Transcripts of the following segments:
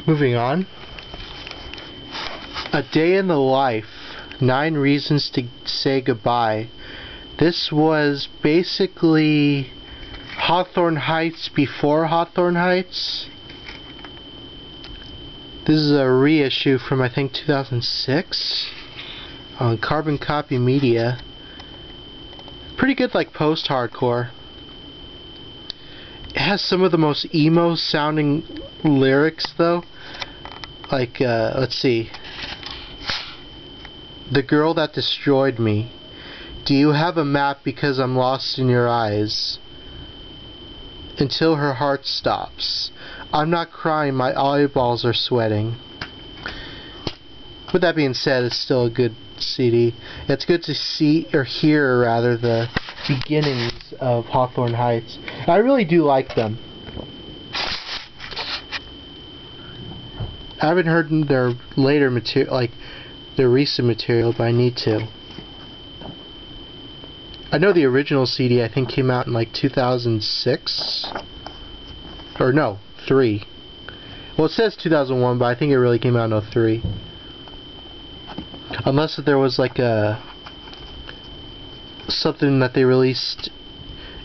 Moving on. A Day in the Life. 9 Reasons to Say Goodbye. This was basically Hawthorne Heights before Hawthorne Heights. This is a reissue from, I think, 2006 on Carbon Copy Media. Pretty good, like, post-hardcore. It has some of the most emo sounding lyrics, though. Like, let's see. The girl that destroyed me. Do you have a map because I'm lost in your eyes? Until her heart stops. I'm not crying, my eyeballs are sweating. With that being said, it's still a good CD. It's good to see, or hear rather, the beginnings of Hawthorne Heights. I really do like them. I haven't heard their later material, like their recent material, but I need to. I know the original CD, I think, came out in like 2006? Or no, 3. Well, it says 2001, but I think it really came out in 03. Unless there was like something that they released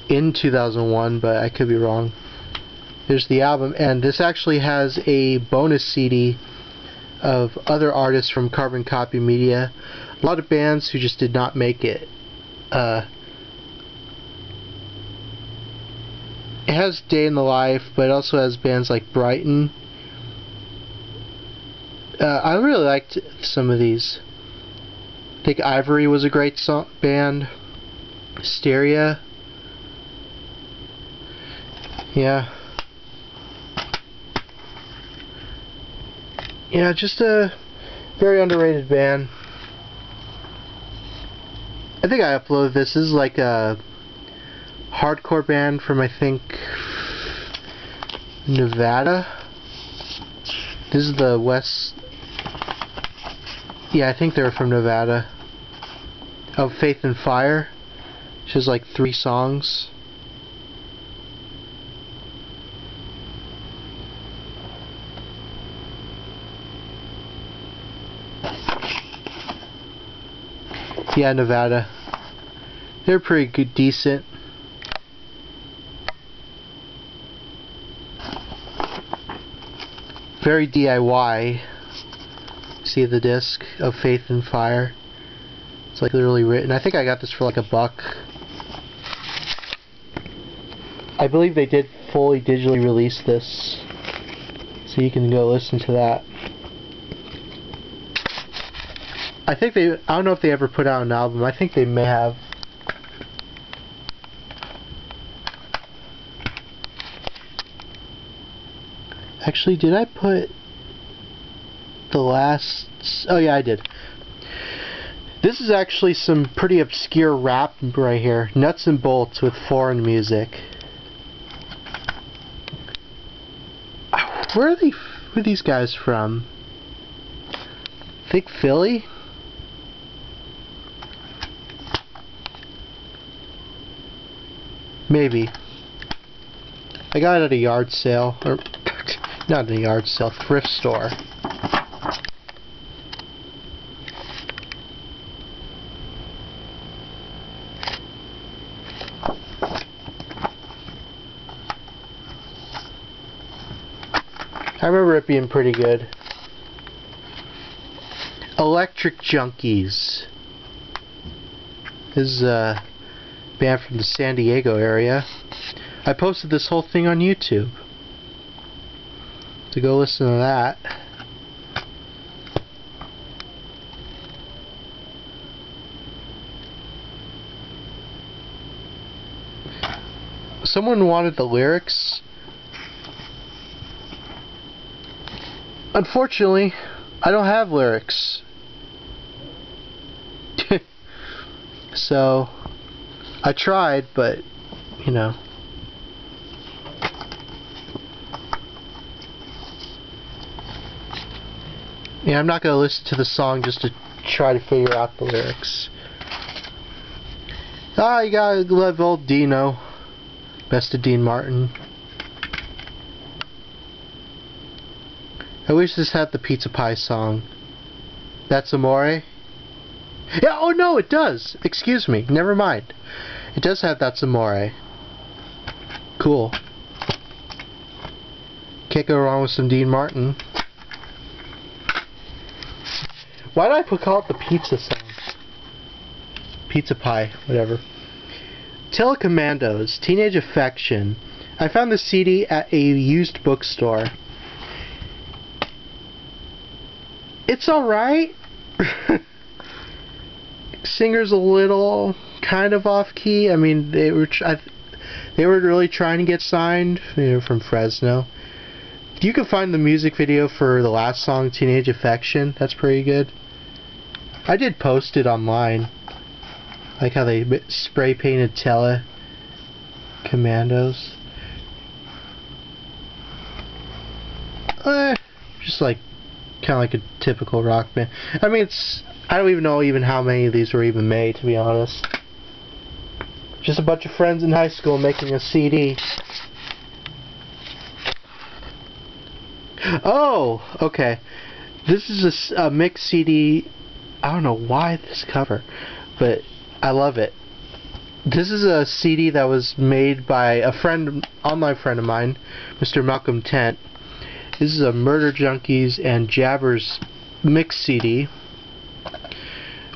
in 2001, but I could be wrong. Here's the album, and this actually has a bonus CD of other artists from Carbon Copy Media. A lot of bands who just did not make it. It has Day in the Life, but it also has bands like Brighton. I really liked some of these. I think Ivory was a great band. Hysteria. Yeah. Yeah, just a very underrated band. I think I uploaded this. This is like a hardcore band from, I think, Nevada. This is the West. Yeah, I think they're from Nevada. Of Faith and Fire. Which has like 3 songs. Yeah, Nevada. They're pretty good, decent. Very DIY. See the disc of Faith and Fire. It's like literally written. I think I got this for like $1. I believe they did fully digitally release this, so you can go listen to that. I think I don't know if they ever put out an album. I think they may have. Actually, did I put the last... Oh yeah, I did. This is actually some pretty obscure rap right here. Nuts and Bolts with foreign music. Where are these guys from? I think Philly? Maybe. I got it at a yard sale. Or not a yard sale, thrift store. I remember it being pretty good. Electric Junkies. This is a band from the San Diego area. I posted this whole thing on YouTube. So go listen to that. Someone wanted the lyrics. Unfortunately, I don't have lyrics. So, I tried, but, you know. Yeah, I'm not going to listen to the song just to try to figure out the lyrics. Ah, you gotta love old Dino. Best of Dean Martin. I wish this had the Pizza Pie song. That's Amore? Yeah, oh no, it does! Excuse me, never mind. It does have That's Amore. Cool. Can't go wrong with some Dean Martin. Why did I call it the pizza song? Pizza Pie, whatever. Telecommandos, Teenage Affection. I found the CD at a used bookstore. It's alright. Singer's a little kind of off key. I mean, they were really trying to get signed, from Fresno. You can find the music video for the last song, Teenage Affection. That's pretty good. I did post it online. Like how they spray painted Telecommandos. Just like kind of like a typical rock band. I mean, I don't even know how many of these were even made, to be honest. Just a bunch of friends in high school making a CD. Oh, okay. This is a mixed CD. I don't know why this cover, but I love it. This is a CD that was made by a online friend of mine, Mr. Malcolm Tent. This is a Murder Junkies and Jabbers mix CD,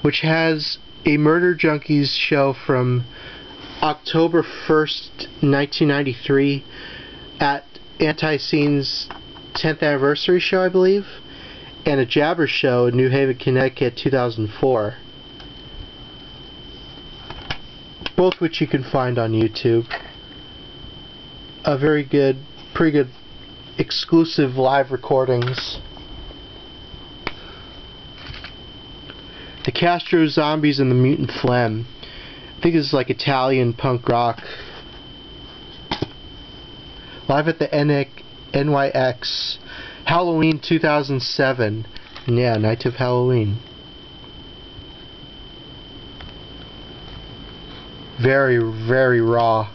which has a Murder Junkies show from October 1st, 1993 at Anti-Scene's 10th anniversary show, I believe, and a Jabbers show in New Haven, Connecticut, 2004. Both which you can find on YouTube. A very good, pretty good exclusive live recordings. The Castro Zombies and the Mutant Phlegm. I think this is like Italian punk rock. Live at the NYX. Halloween 2007. Yeah, Night of Halloween. Very, very raw.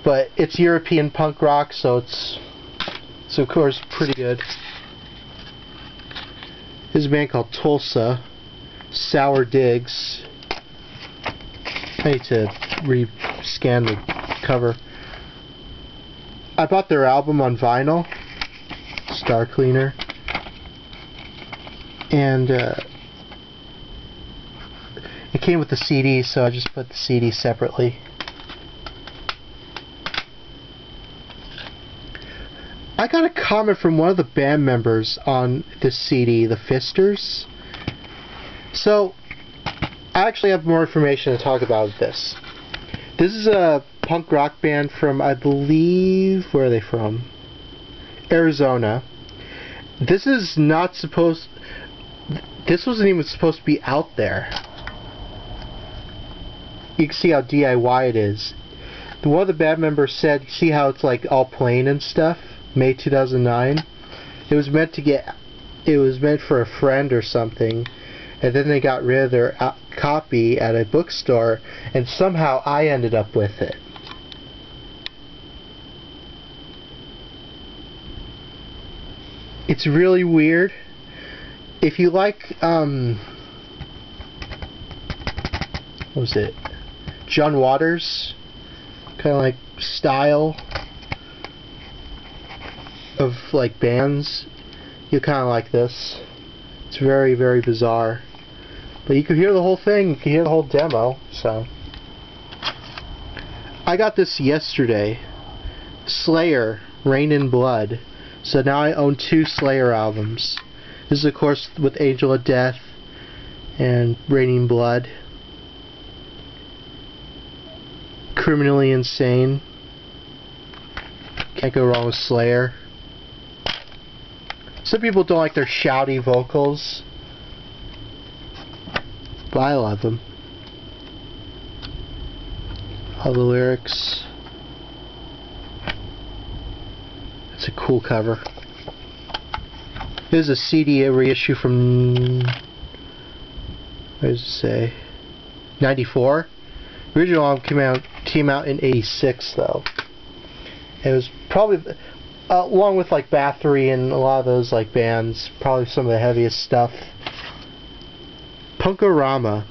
But it's European punk rock, so it's of course pretty good. There's a band called Tulsa. Sour Digs. I need to re-scan the cover. I bought their album on vinyl, Star Cleaner, and it came with the CD, so I just put the CD separately. I got a comment from one of the band members on this CD, the Fisters. So, I actually have more information to talk about this. This is a punk rock band from, I believe, where are they from? Arizona. This is not supposed... This wasn't even supposed to be out there. You can see how DIY it is. One of the band members said, see how it's like all plain and stuff? May 2009. It was meant for a friend or something, and then they got rid of their copy at a bookstore, and somehow I ended up with it. It's really weird. If you like, what was it? John Waters, kind of like style of like bands, you kind of like this. It's very, very bizarre, but you can hear the whole thing. You can hear the whole demo. So I got this yesterday. Slayer, Rain in Blood. So now I own 2 Slayer albums. This is of course with Angel of Death and Raining Blood. Criminally Insane. Can't go wrong with Slayer. Some people don't like their shouty vocals, but I love them. All the lyrics. It's a cool cover. Here's a CD reissue from, what does it say? 94. The original album came out in 86 though. It was probably Along with like Bathory and a lot of those like bands, probably some of the heaviest stuff. Punk-O-Rama.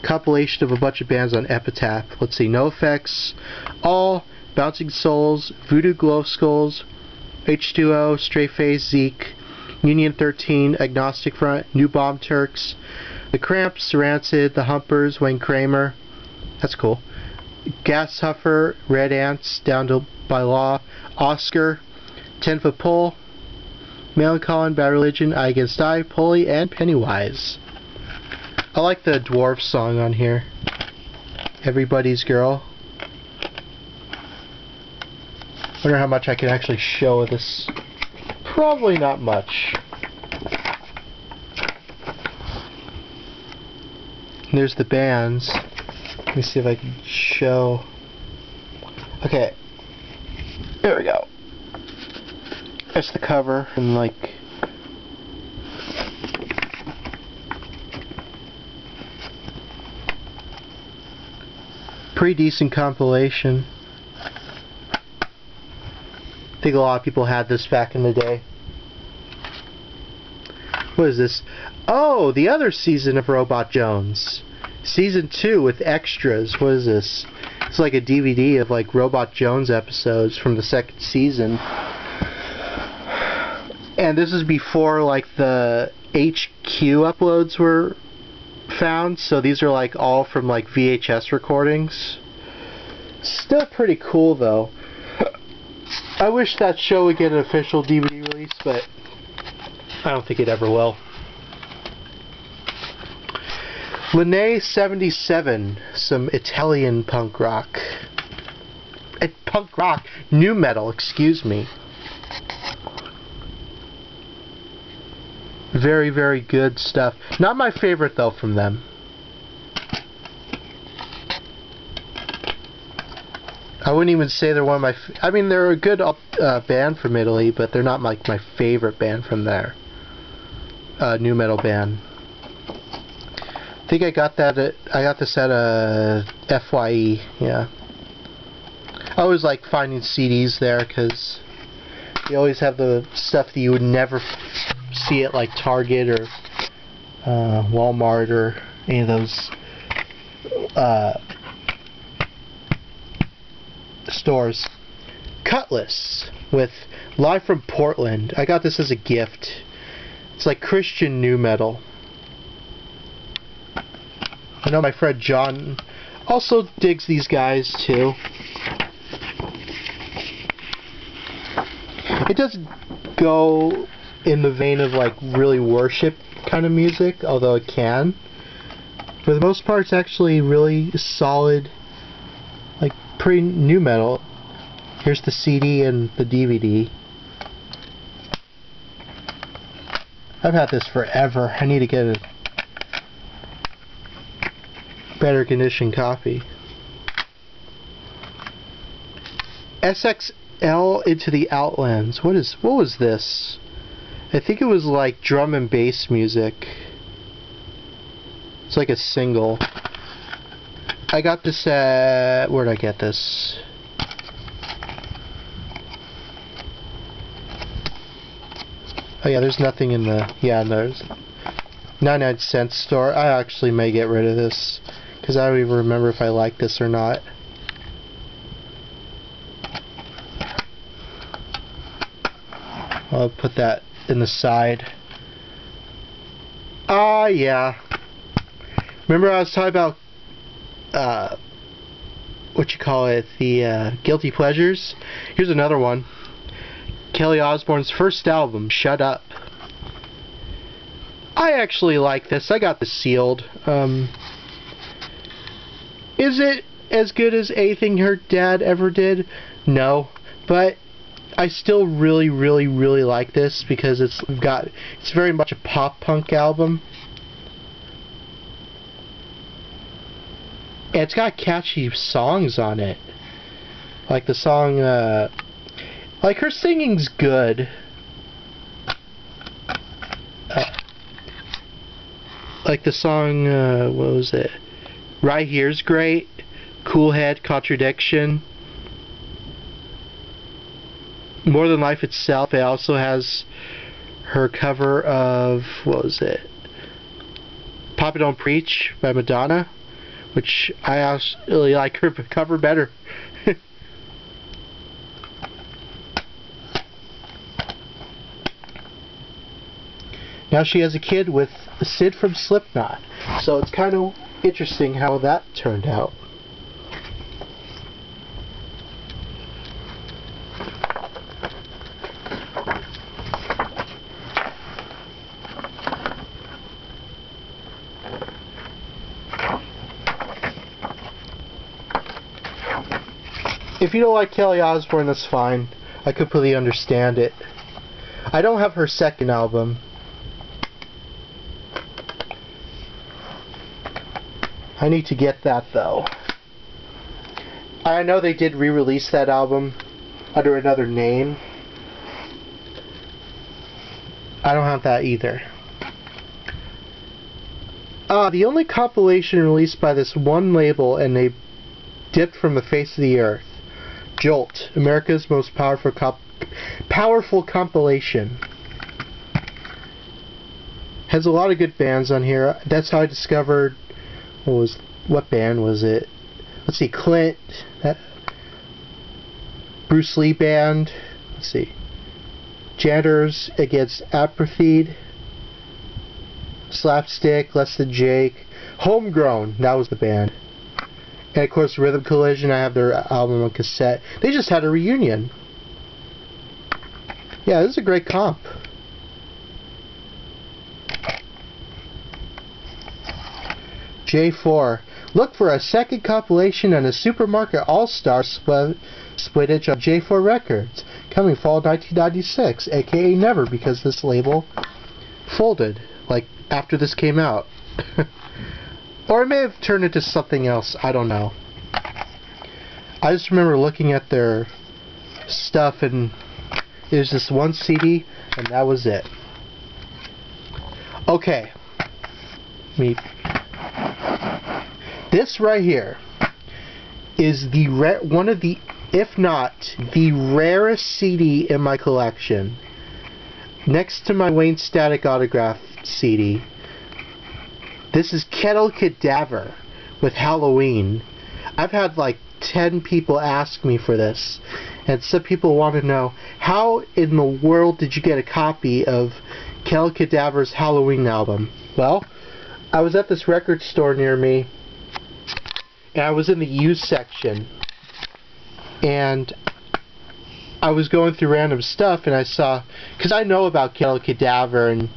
Compilation of a bunch of bands on Epitaph. Let's see, NoFX, All, Bouncing Souls, Voodoo Glow Skulls, H2O, Stray Phase, Zeke, Union 13, Agnostic Front, New Bomb Turks, The Cramps, Rancid, The Humpers, Wayne Kramer. That's cool. Gas Huffer, Red Ants, Down to by Law, Oscar, 10 Foot Pole, Melancholy, Bad Religion, I Against I, Pulley, and Pennywise. I like the Dwarf song on here. Everybody's Girl. Wonder how much I can actually show of this. Probably not much. And there's the bands. Let me see if I can show. Okay. There we go. That's the cover and like pretty decent compilation. I think a lot of people had this back in the day. What is this? Oh, the other season of Robot Jones. Season 2 with extras. What is this? It's like a DVD of like Robot Jones episodes from the second season. And this is before like the HQ uploads were found, so these are like all from like VHS recordings. Still pretty cool though. I wish that show would get an official DVD release, but I don't think it ever will. Linnae 77, some Italian punk rock. Punk rock, new metal, excuse me. Very, very good stuff. Not my favorite though from them. I wouldn't even say they're one of my... I mean, they're a good band from Italy, but they're not like my favorite band from there. New metal band. I think I got that at... I got this at FYE, yeah. I always like finding CDs there, because you always have the stuff that you would never see at like Target or Walmart or any of those stores. Cutlass with Live from Portland. I got this as a gift. It's like Christian new metal. I know my friend John also digs these guys too. It doesn't go in the vein of like really worship kind of music, although it can. For the most part, it's actually really solid, like pretty new metal. Here's the CD and the DVD. I've had this forever. I need to get a better condition copy. SXL Into the Outlands. What was this? I think it was like drum and bass music. It's like a single. I got this at... Where'd I get this? Oh yeah, there's nothing in the... Yeah, there's 99-cent store. I actually may get rid of this, because I don't even remember if I like this or not. I'll put that in the side. Ah, yeah. Remember I was talking about the Guilty Pleasures? Here's another one. Kelly Osbourne's first album, Shut Up. I actually like this. I got this sealed. Is it as good as anything her dad ever did? No. But I still really, really, really like this because it's very much a pop punk album. And it's got catchy songs on it. Like the song, like her singing's good. Like the song, what was it? Right Here's great. Cool Head, Contradiction. More Than Life itself. It also has her cover of, what was it? Papa Don't Preach by Madonna, which I actually like her cover better. Now she has a kid with Sid from Slipknot, so it's kind of interesting how that turned out. If you don't like Kelly Osbourne, that's fine. I completely understand it. I don't have her second album. I need to get that, though. I know they did re-release that album under another name. I don't have that either. The only compilation released by this one label, and they dipped from the face of the earth. Jolt, America's most powerful compilation. Has a lot of good bands on here. That's how I discovered... What band was it? Let's see, Clint, Bruce Lee Band. Let's see, Janitors Against Apartheid, Slapstick, Less Than Jake, Homegrown. That was the band. And of course, Rhythm Collision. I have their album on cassette. They just had a reunion. Yeah, this is a great comp. J4. Look for a second compilation and a Supermarket All-Star splittage on J4 Records, coming fall 1996, aka never, because this label folded, like, after this came out. Or it may have turned into something else, I don't know. I just remember looking at their stuff, and it was this one CD, and that was it. Okay. This right here is the one of the, if not the rarest CD in my collection. Next to my Wayne Static autograph CD. This is Kettle Cadaver with Halloween. I've had like 10 people ask me for this, and some people want to know, how in the world did you get a copy of Kettle Cadaver's Halloween album? Well, I was at this record store near me, and I was in the used section, and I was going through random stuff, and I saw, because I know about Kettle Cadaver, and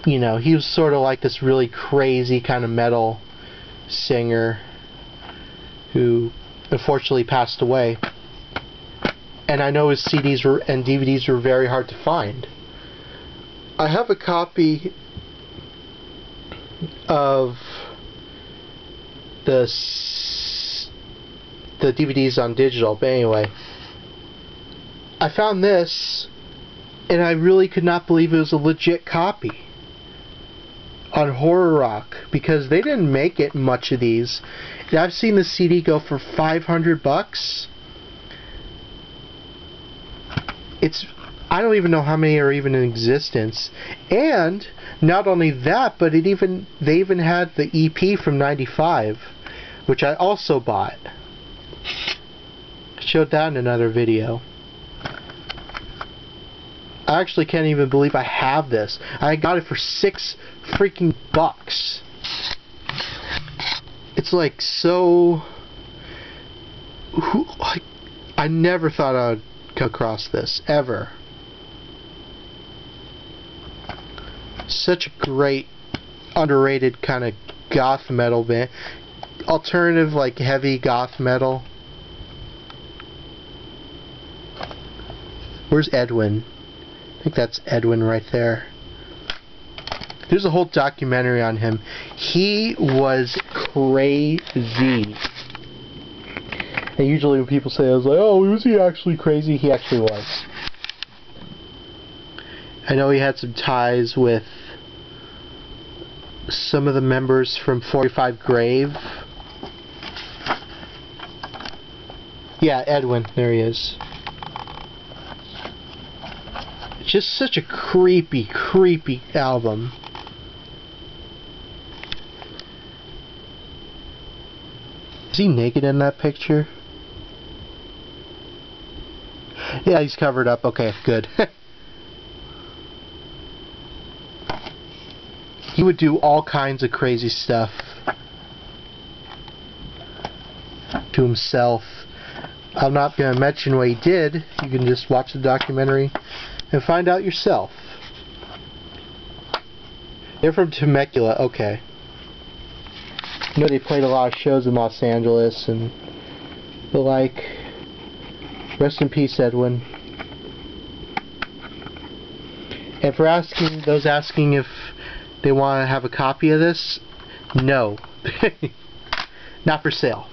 you know, he was sort of like this really crazy kind of metal singer who unfortunately passed away, and I know his CDs and DVDs were very hard to find. I have a copy of the DVDs on digital, but anyway, I found this, and I really could not believe it was a legit copy on Horror Rock, because they didn't make it much of these. And I've seen the CD go for $500. I don't even know how many are even in existence. And not only that, but they even had the EP from '95, which I also bought. I showed that in another video. I actually can't even believe I have this. I got it for $6 freaking bucks. It's like so... I never thought I would come across this, ever. Such a great, underrated kind of goth metal band. Alternative, like, heavy goth metal. Where's Edwin? I think that's Edwin right there. There's a whole documentary on him. He was crazy. And usually when people say, I was like, oh, was he actually crazy? He actually was. I know he had some ties with some of the members from 45 Grave. Yeah, Edwin. There he is. Just such a creepy, creepy album. Is he naked in that picture? Yeah, he's covered up. Okay, good. He would do all kinds of crazy stuff to himself. I'm not going to mention what he did. You can just watch the documentary and find out yourself. They're from Temecula. Okay. You know, they played a lot of shows in Los Angeles and the like. Rest in peace, Edwin. And for those asking if they want to have a copy of this, no. Not for sale.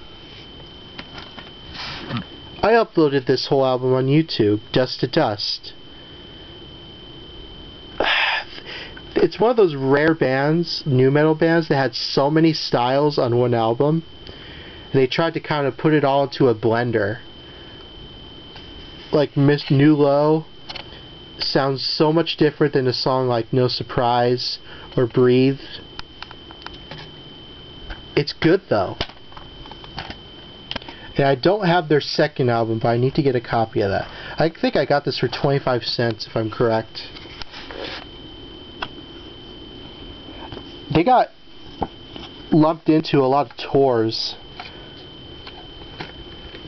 I uploaded this whole album on YouTube, Dust to Dust. It's one of those rare bands, nu metal bands, that had so many styles on one album. They tried to kind of put it all into a blender. Like Miss New Low sounds so much different than a song like No Surprise or Breathe. It's good though. And I don't have their second album, but I need to get a copy of that. I think I got this for 25 cents if I'm correct. They got lumped into a lot of tours.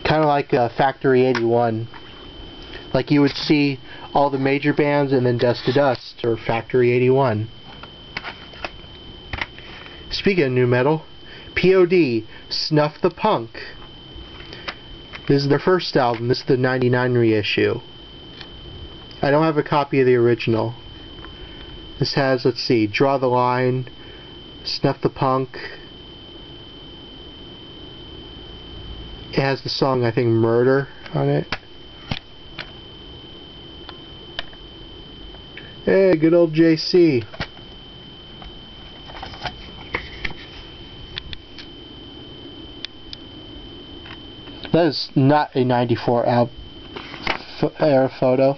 Kind of like Factory 81. Like you would see all the major bands and then Dust to Dust or Factory 81. Speaking of nu metal, POD, Snuff the Punk. This is their first album. This is the 99 reissue. I don't have a copy of the original. This has, let's see, Draw the Line, Snuff the Punk. It has the song, I think, Murder on it. Hey, good old JC. That is not a 94 era photo.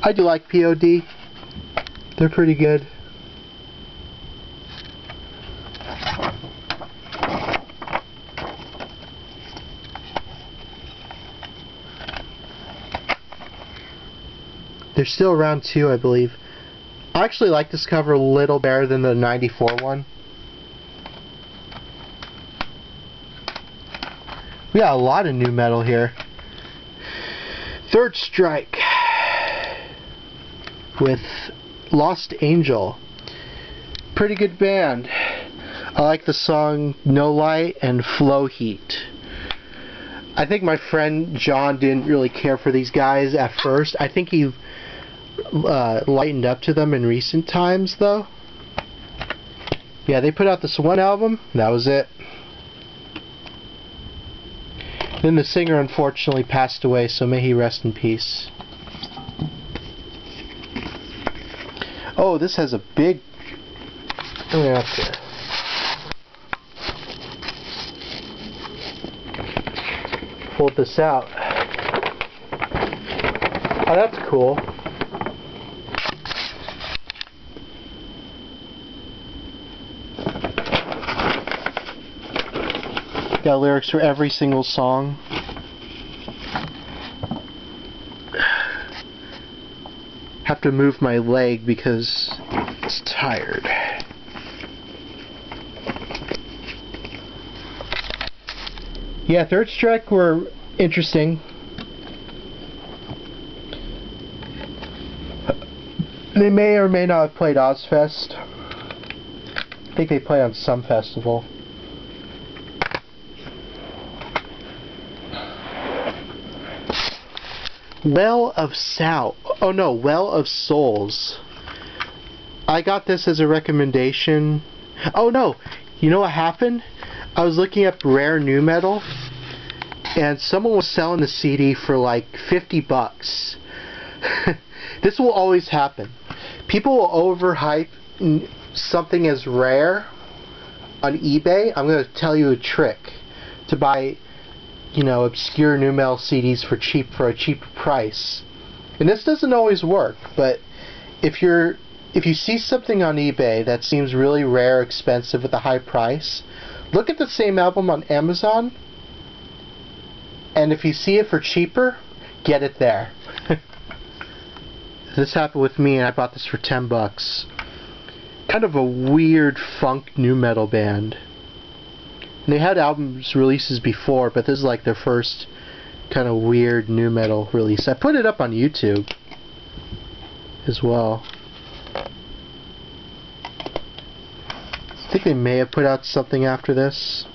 I do like POD. They're pretty good. They're still around too, I believe. I actually like this cover a little better than the 94 one. We got a lot of nu metal here. Third Strike with Lost Angel. Pretty good band. I like the song No Light and Flow Heat. I think my friend John didn't really care for these guys at first. I think he lightened up to them in recent times though. Yeah, they put out this one album. That was it. Then the singer unfortunately passed away, so may he rest in peace. Oh, this has a big... I'm gonna have to pull this out. Oh, that's cool. Got lyrics for every single song. Have to move my leg because it's tired. Yeah, Third Strike were interesting. They may or may not have played Ozfest. I think they played on some festival. Well of Souls. I got this as a recommendation. Oh no, you know what happened? I was looking up rare nu metal and someone was selling the CD for like 50 bucks. This will always happen. People will overhype something as rare on eBay. I'm going to tell you a trick to buy, you know, obscure nu metal CDs for a cheaper price. And this doesn't always work, but if you see something on eBay that seems really rare, expensive with a high price, look at the same album on Amazon, and if you see it for cheaper, get it there. This happened with me, and I bought this for $10. Kind of a weird funk nu metal band. And they had albums releases before, but this is like their first kind of weird nu metal release. I put it up on YouTube as well. I think they may have put out something after this.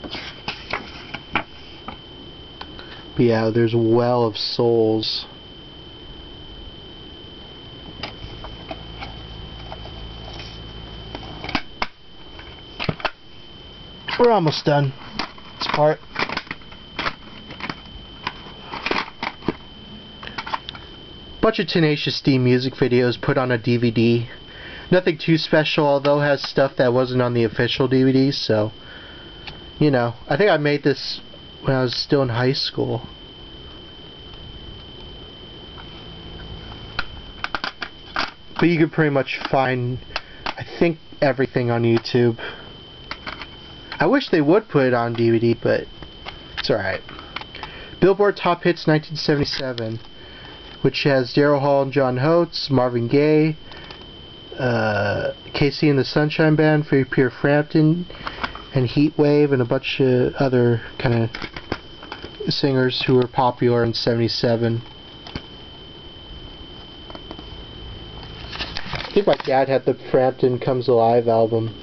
But yeah, there's Well of Souls. We're almost done. This part. Bunch of Tenacious D music videos put on a DVD. Nothing too special, although it has stuff that wasn't on the official DVDs, so, you know. I think I made this when I was still in high school. But you can pretty much find, I think, everything on YouTube. I wish they would put it on DVD, but it's alright. Billboard Top Hits 1977, which has Daryl Hall and John Holtz, Marvin Gaye, KC and the Sunshine Band, Peter Frampton, and Heatwave, and a bunch of other kind of singers who were popular in '77. I think my dad had the Frampton Comes Alive album.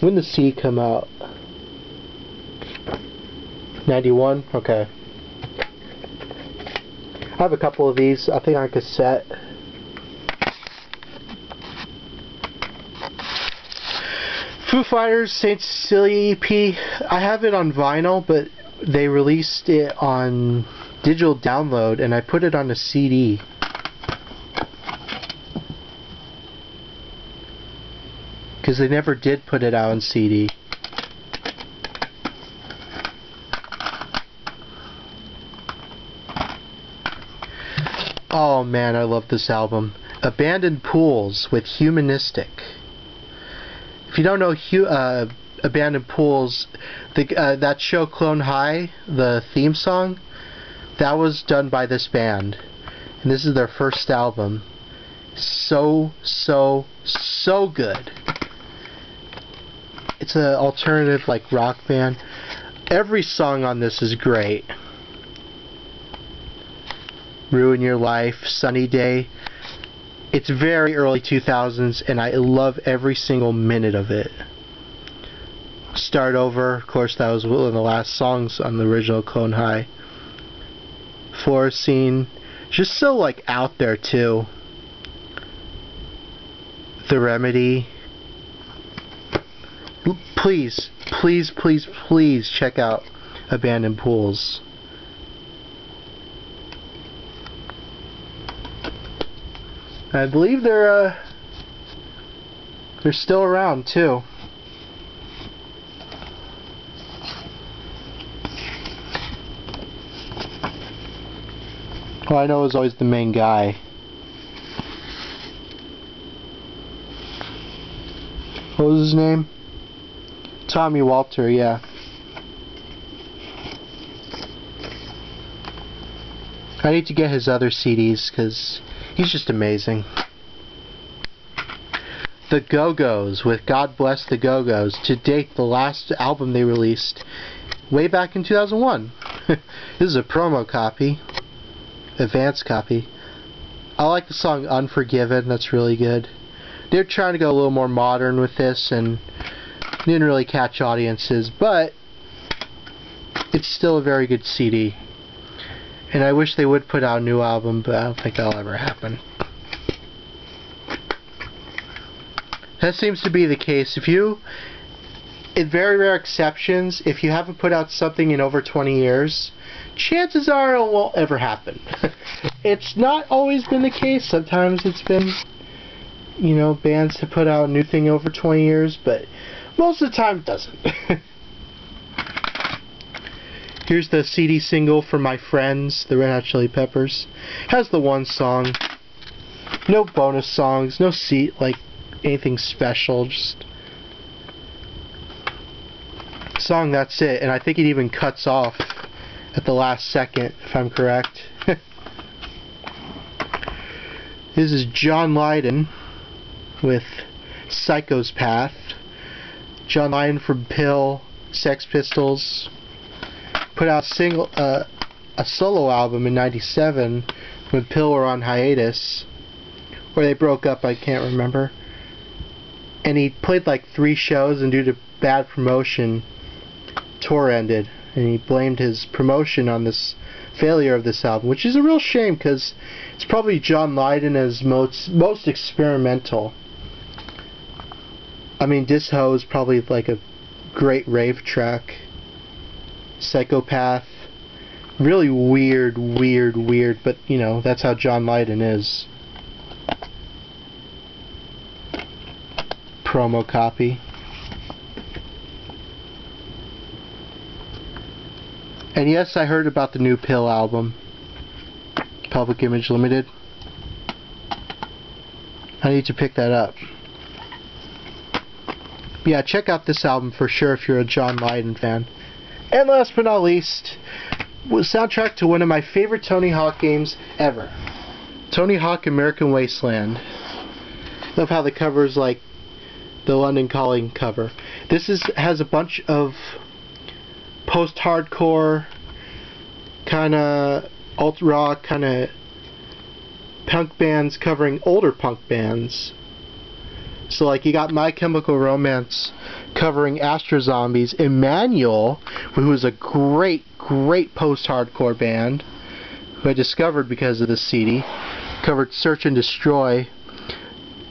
When did the CD come out? 91? Okay. I have a couple of these, I think on cassette. Foo Fighters, Saint Cecilia EP. I have it on vinyl, but they released it on digital download, and I put it on a CD. Because they never did put it out on CD. Oh man, I love this album. Abandoned Pools with Humanistic. If you don't know Abandoned Pools, that show Clone High, the theme song, that was done by this band. And this is their first album. So good. It's an alternative like rock band. Every song on this is great. Ruin Your Life, Sunny Day. It's very early 2000s, and I love every single minute of it. Start Over, of course, that was one of the last songs on the original Clone High. Florissant, just so like out there too. The Remedy. Please check out Abandoned Pools. I believe they're still around too. All I know is always the main guy. What was his name? Tommy Walter, yeah. I need to get his other CDs because he's just amazing. The Go-Go's with God Bless the Go-Go's. To date, the last album they released way back in 2001. This is a promo copy. Advanced copy. I like the song Unforgiven. That's really good. They're trying to go a little more modern with this and didn't really catch audiences, but it's still a very good CD. And I wish they would put out a new album, but I don't think that'll ever happen. That seems to be the case. In very rare exceptions, if you haven't put out something in over 20 years, chances are it won't ever happen. It's not always been the case. Sometimes it's been, bands have put out a new thing over 20 years, but Most of the time it doesn't. Here's the CD single for My Friends, the Red Hot Chili Peppers. Has the one song. No bonus songs, no anything special, just song, that's it. And I think it even cuts off at the last second, if I'm correct. This is John Lydon with Psycho's Path. John Lydon from Pill, Sex Pistols, put out a solo album in '97 when Pill were on hiatus, or they broke up, I can't remember. And he played like 3 shows, and due to bad promotion, tour ended, and he blamed his promotion on this failure of this album, which is a real shame because it's probably John Lydon as most experimental. I mean, Disho is probably like a great rave track. Psychopath, really weird, but you know, that's how John Lydon is. Promo copy. And yes, I heard about the new Pill album, Public Image Limited. I need to pick that up. Yeah, check out this album for sure if you're a John Lydon fan. And last but not least, was soundtrack to one of my favorite Tony Hawk games ever. Tony Hawk American Wasteland. Love how the cover is like the London Calling cover. This has a bunch of post-hardcore, kind of alt-rock, kind of punk bands covering older punk bands. So like you got My Chemical Romance covering Astro Zombies, Emmanuel, who is a great post-hardcore band who I discovered because of this CD, covered Search and Destroy.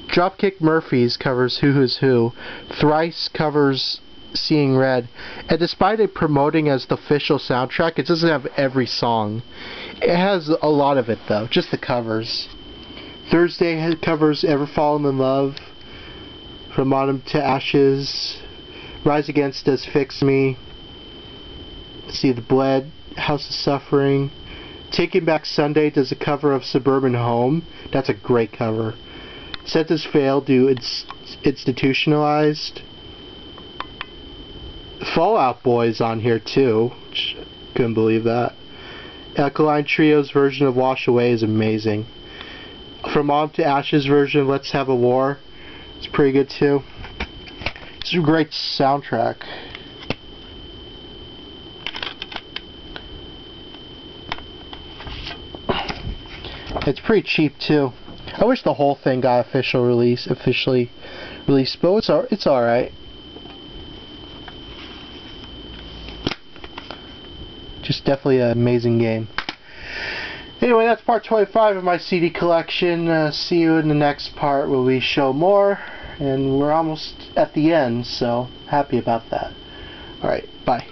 Dropkick Murphys covers Who Is Who. Thrice covers Seeing Red. And despite it promoting as the official soundtrack, it doesn't have every song. It has a lot of it though, just the covers. Thursday covers Ever Fallen in Love, From Autumn to Ashes, Rise Against does Fix Me, See the Bled, House of Suffering. Taking Back Sunday does a cover of Suburban Home. That's a great cover. Set This Fail do Institutionalized. Fall Out Boy's on here too. Couldn't believe that. Alkaline Trio's version of Wash Away is amazing. From Autumn to Ashes version of Let's Have a War, it's pretty good too. It's a great soundtrack. It's pretty cheap too. I wish the whole thing got officially released, but it's alright. Just definitely an amazing game. Anyway, that's part 25 of my CD collection. See you in the next part where we show more, and we're almost at the end, so happy about that. Alright, bye.